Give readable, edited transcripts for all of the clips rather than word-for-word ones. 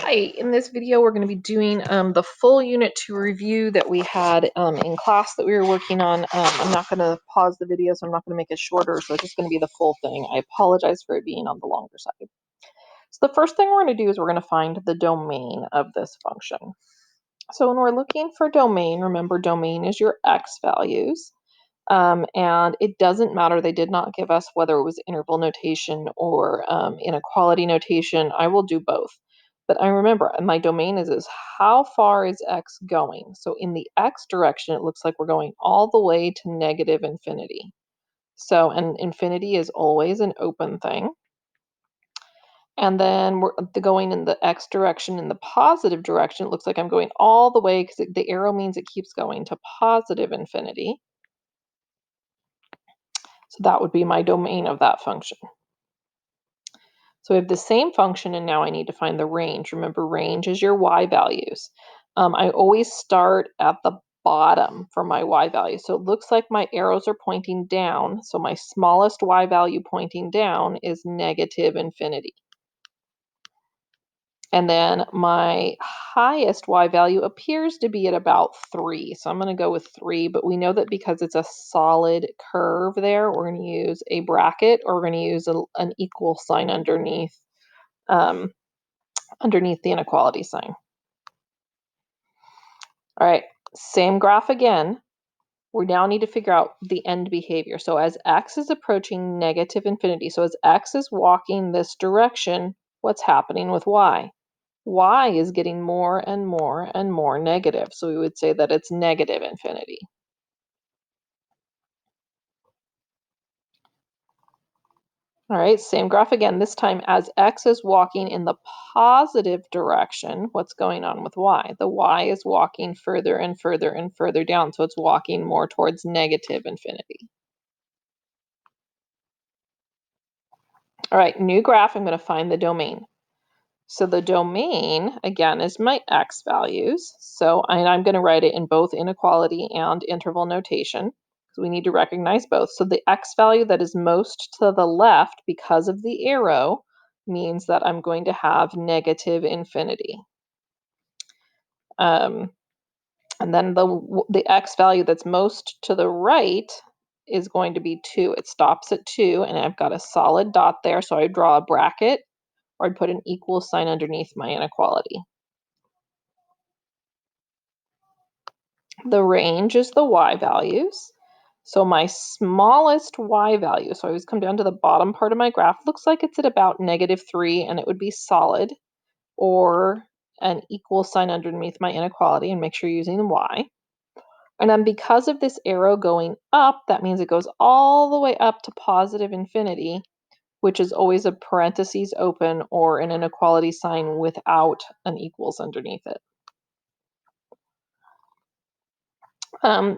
Hi, in this video we're going to be doing the full unit 2 review that we had in class that we were working on. I'm not going to pause the video, so I'm not going to make it shorter, so it's just going to be the full thing. I apologize for it being on the longer side. So the first thing we're going to do is we're going to find the domain of this function. So when we're looking for domain, remember domain is your x values. And it doesn't matter, they did not give us whether it was interval notation or inequality notation. I will do both. But I remember my domain is how far is x going? So in the x direction, it looks like we're going all the way to negative infinity. So, and infinity is always an open thing. And then we're going in the x direction, in the positive direction, it looks like I'm going all the way because the arrow means it keeps going to positive infinity. So that would be my domain of that function. So we have the same function, and now I need to find the range. Remember, range is your y values. I always start at the bottom for my y value. So it looks like my arrows are pointing down. So my smallest y value pointing down is negative infinity. And then my highest y value appears to be at about 3. So I'm going to go with 3, but we know that because it's a solid curve there, we're going to use a bracket, or we're going to use an equal sign underneath the inequality sign. All right, same graph again. We now need to figure out the end behavior. So as x is approaching negative infinity, so as x is walking this direction, what's happening with y? Y is getting more and more and more negative. So we would say that it's negative infinity. All right, same graph again. This time, as x is walking in the positive direction, what's going on with y? The y is walking further and further and further down, so it's walking more towards negative infinity. All right, new graph, I'm going to find the domain. So the domain, again, is my x values. So I'm going to write it in both inequality and interval notation. We need to recognize both. So the x value that is most to the left because of the arrow means that I'm going to have negative infinity. And then the x value that's most to the right is going to be 2. It stops at 2, and I've got a solid dot there, so I draw a bracket, or I'd put an equal sign underneath my inequality. The range is the y values. So my smallest y value, so I always come down to the bottom part of my graph, looks like it's at about -3, and it would be solid, or an equal sign underneath my inequality, and make sure you're using the y. And then because of this arrow going up, that means it goes all the way up to positive infinity, which is always a parentheses open or an inequality sign without an equals underneath it.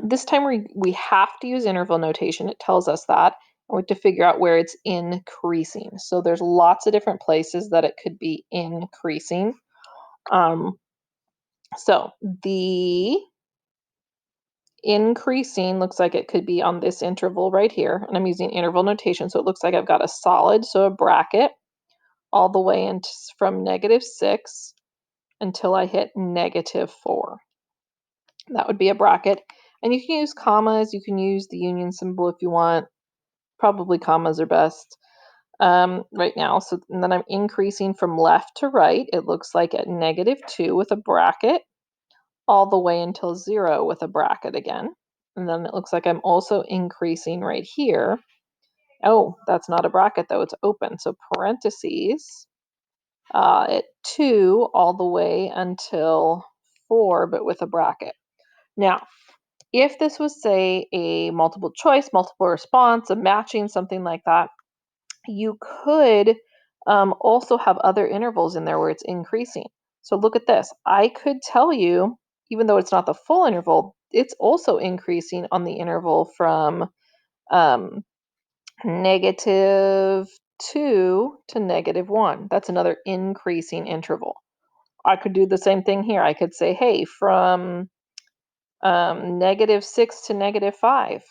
This time we have to use interval notation. It tells us that. And we have to figure out where it's increasing. So there's lots of different places that it could be increasing. So the increasing looks like it could be on this interval right here. And I'm using interval notation. So it looks like I've got a solid, so a bracket, all the way into from -6 until I hit -4. That would be a bracket. And you can use commas, you can use the union symbol if you want. Probably commas are best right now. So and then I'm increasing from left to right. It looks like at -2 with a bracket, all the way until 0 with a bracket again. And then it looks like I'm also increasing right here. Oh, that's not a bracket though, it's open. So parentheses at 2 all the way until 4, but with a bracket. Now, if this was, say, a multiple choice, multiple response, a matching, something like that, you could also have other intervals in there where it's increasing. So look at this. I could tell you, even though it's not the full interval, it's also increasing on the interval from -2 to -1. That's another increasing interval. I could do the same thing here. I could say, hey, from -6 to -5.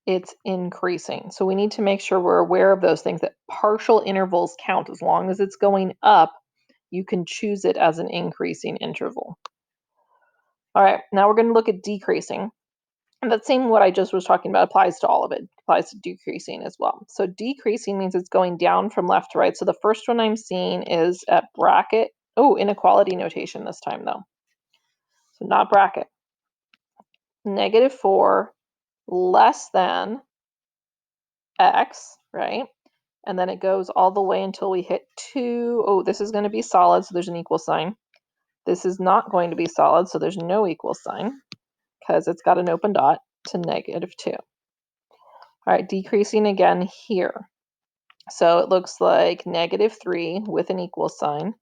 It's increasing. So we need to make sure we're aware of those things, that partial intervals count. As long as it's going up, you can choose it as an increasing interval. All right, now we're going to look at decreasing. And that same what I just was talking about applies to all of it, applies to decreasing as well. So decreasing means it's going down from left to right. So the first one I'm seeing is at bracket. Oh, inequality notation this time though. So not bracket. -4 less than x, right? And then it goes all the way until we hit 2. Oh, this is going to be solid, so there's an equal sign. This is not going to be solid, so there's no equal sign because it's got an open dot to -2. All right, decreasing again here. So it looks like -3 with an equal sign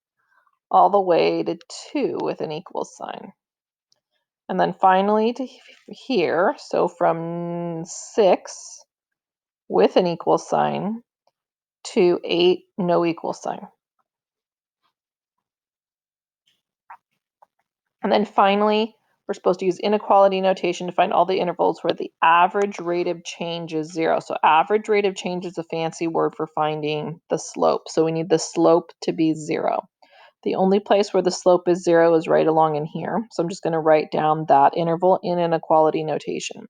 all the way to 2 with an equal sign. And then finally to here, so from 6 with an equal sign to 8, no equal sign. And then finally, we're supposed to use inequality notation to find all the intervals where the average rate of change is 0. So average rate of change is a fancy word for finding the slope. So we need the slope to be 0. The only place where the slope is 0 is right along in here. So I'm just going to write down that interval in inequality notation.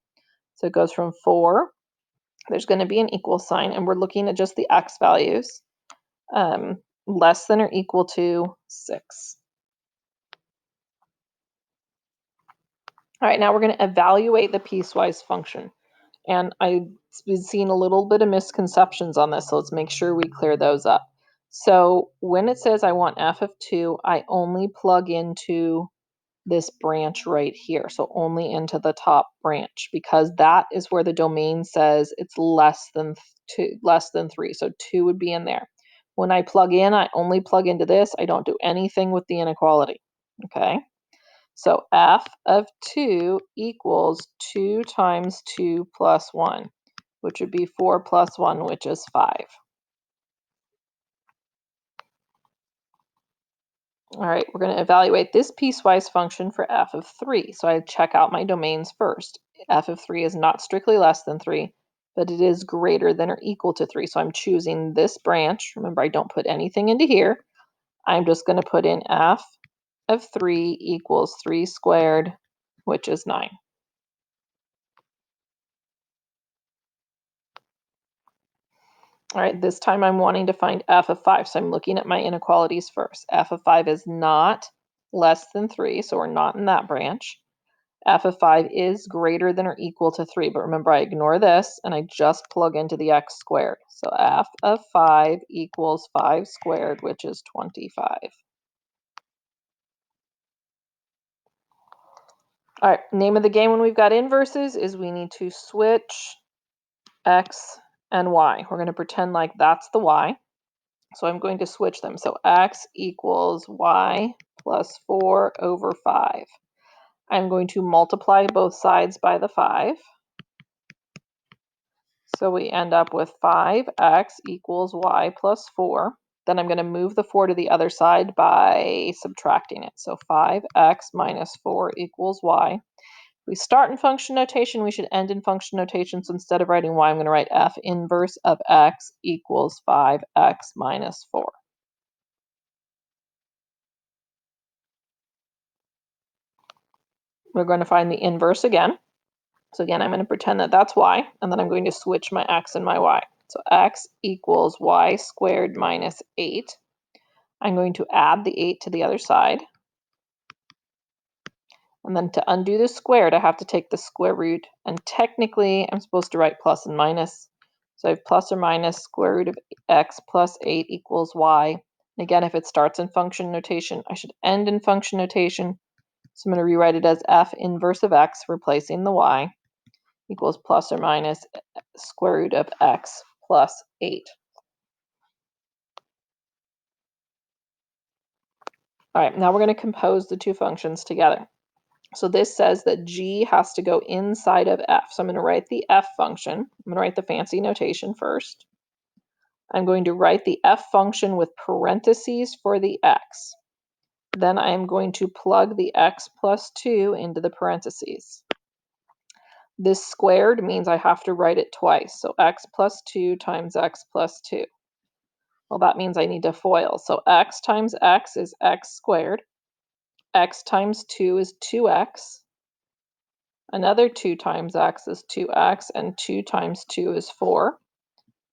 So it goes from 4. There's going to be an equal sign, and we're looking at just the x values, less than or equal to 6. All right, now we're going to evaluate the piecewise function. And I've been seeing a little bit of misconceptions on this, so let's make sure we clear those up. So when it says I want f of 2, I only plug into this branch right here, so only into the top branch, because that is where the domain says it's less than 3, so 2 would be in there. When I plug in, I only plug into this. I don't do anything with the inequality, okay? So f of 2 equals 2 times 2 plus 1, which would be 4 plus 1, which is 5. All right, we're going to evaluate this piecewise function for f of 3. So I check out my domains first. F of 3 is not strictly less than 3, but it is greater than or equal to 3. So I'm choosing this branch. Remember, I don't put anything into here. I'm just going to put in f of 3 equals 3 squared, which is 9. All right, this time I'm wanting to find f of 5, so I'm looking at my inequalities first. F of 5 is not less than 3, so we're not in that branch. F of 5 is greater than or equal to 3, but remember I ignore this and I just plug into the x squared. So f of 5 equals 5 squared, which is 25. All right, name of the game when we've got inverses is we need to switch x and y. We're going to pretend like that's the y. So I'm going to switch them. So x equals y plus 4 over 5. I'm going to multiply both sides by the 5. So we end up with 5x equals y plus 4. Then I'm going to move the 4 to the other side by subtracting it. So 5x minus 4 equals y. We start in function notation, we should end in function notation. So instead of writing y, I'm going to write f inverse of x equals 5x minus 4. We're going to find the inverse again. So again, I'm going to pretend that that's y, and then I'm going to switch my x and my y. So x equals y squared minus 8. I'm going to add the 8 to the other side. And then to undo the squared, I have to take the square root. And technically, I'm supposed to write plus and minus. So I have plus or minus square root of x plus 8 equals y. And again, if it starts in function notation, I should end in function notation. So I'm going to rewrite it as f inverse of x, replacing the y, equals plus or minus square root of x plus 8. All right, now we're going to compose the two functions together. So this says that g has to go inside of f. So I'm going to write the f function. I'm going to write the fancy notation first. I'm going to write the f function with parentheses for the x. Then I'm going to plug the x plus 2 into the parentheses. This squared means I have to write it twice. So x plus 2 times x plus 2. Well, that means I need to FOIL. So x times x is x squared. X times 2 is 2x. Another 2 times x is 2x, and 2 times 2 is 4.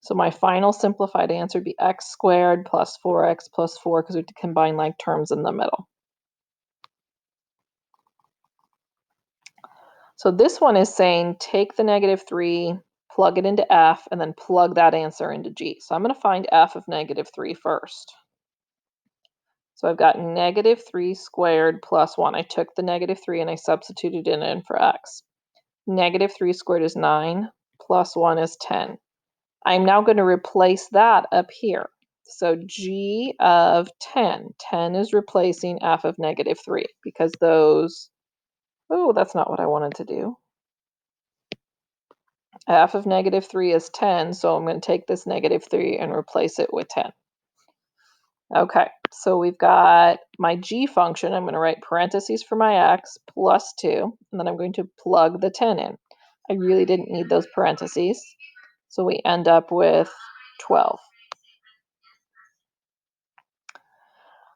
So my final simplified answer would be x squared plus 4x plus 4, because we have to combine like terms in the middle. So this one is saying take the -3, plug it into f, and then plug that answer into g. So I'm going to find f of -3 first. So I've got -3 squared plus 1. I took the -3 and I substituted it in for x. -3 squared is 9, plus 1 is 10. I'm now going to replace that up here. So g of 10. 10 is replacing f of -3, because those... Oh, that's not what I wanted to do. F of -3 is 10, so I'm going to take this -3 and replace it with 10. Okay, so we've got my g function. I'm going to write parentheses for my x plus 2, and then I'm going to plug the 10 in. I really didn't need those parentheses, so we end up with 12.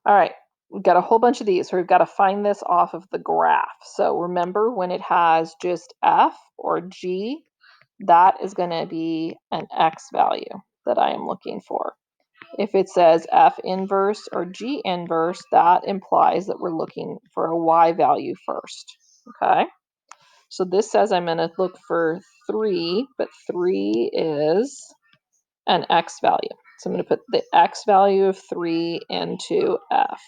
All right, we've got a whole bunch of these, so we've got to find this off of the graph. So remember, when it has just f or g, that is going to be an x value that I am looking for. If it says f inverse or g inverse, that implies that we're looking for a y value first. Okay, so this says I'm going to look for 3, but 3 is an x value. So I'm going to put the x value of 3 into f.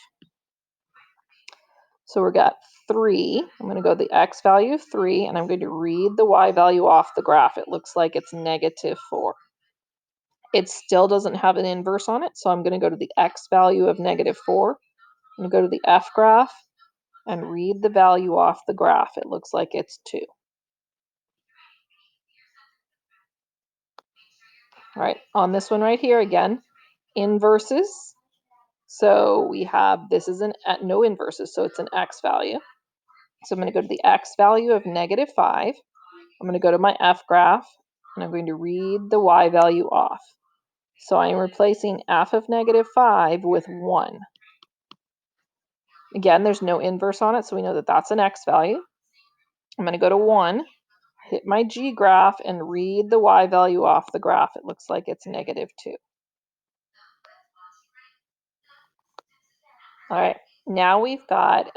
So we've got 3. I'm going to go to the x value of 3, and I'm going to read the y value off the graph. It looks like it's -4. It still doesn't have an inverse on it, so I'm going to go to the x value of -4. I'm going to go to the f graph and read the value off the graph. It looks like it's 2. All right, on this one right here, again, inverses. So we have, this is no inverses, so it's an x value. So I'm going to go to the x value of -5. I'm going to go to my f graph, and I'm going to read the y value off. So I'm replacing f of -5 with 1. Again, there's no inverse on it, so we know that that's an x value. I'm going to go to 1, hit my g graph, and read the y value off the graph. It looks like it's -2. All right, now we've got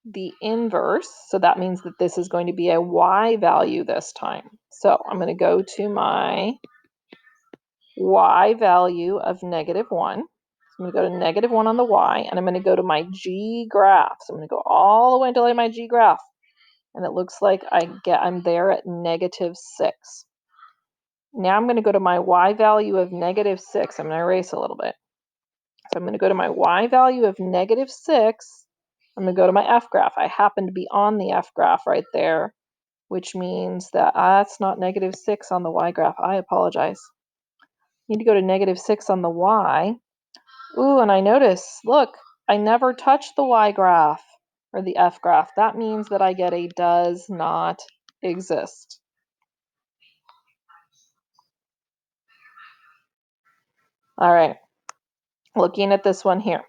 the inverse, so that means that this is going to be a y value this time. So I'm going to go to my y value of -1. So I'm going to go to -1 on the y, and I'm going to go to my g graph. So I'm going to go all the way until I hit my g graph, and it looks like I'm there at -6. Now I'm going to go to my y value of -6. I'm going to erase a little bit. So I'm going to go to my y value of -6. I'm going to go to my f graph. I happen to be on the f graph right there, which means that that's not -6 on the y graph. I apologize. Need to go to -6 on the y. Ooh, and I notice, look, I never touched the y graph or the f graph. That means that I get a does not exist. All right, looking at this one here.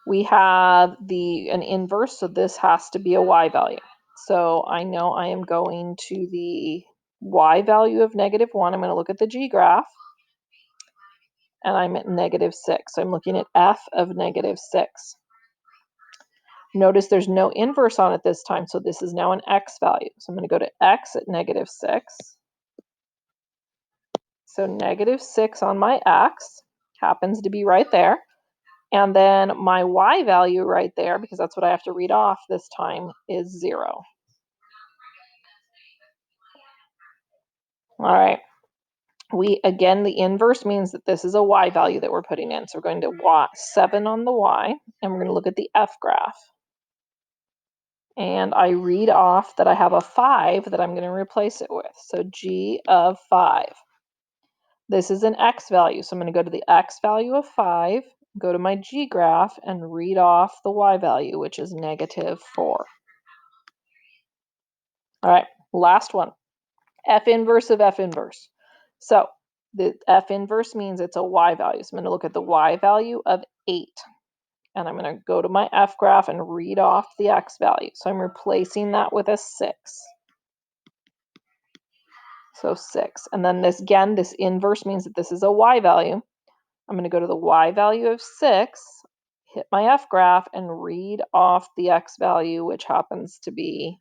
We have an inverse, so this has to be a y value. So I know I am going to the y value of -1. I'm going to look at the g graph, and I'm at -6. So I'm looking at f of -6. Notice there's no inverse on it this time, so this is now an x value. So I'm going to go to x at -6. So -6 on my x happens to be right there. And then my y value right there, because that's what I have to read off this time, is 0. All right. Again, the inverse means that this is a y value that we're putting in. So we're going to 7 on the y, and we're going to look at the f graph. And I read off that I have a 5 that I'm going to replace it with. So g of 5. This is an x value, so I'm going to go to the x value of 5, go to my g graph, and read off the y value, which is -4. All right, last one. F inverse of F inverse. So The F inverse means it's a y value. So I'm going to look at the y value of 8. And I'm going to go to my F graph and read off the x value. So I'm replacing that with a 6. So 6. And then this, again, this inverse means that this is a y value. I'm going to go to the y value of 6, hit my F graph, and read off the x value, which happens to be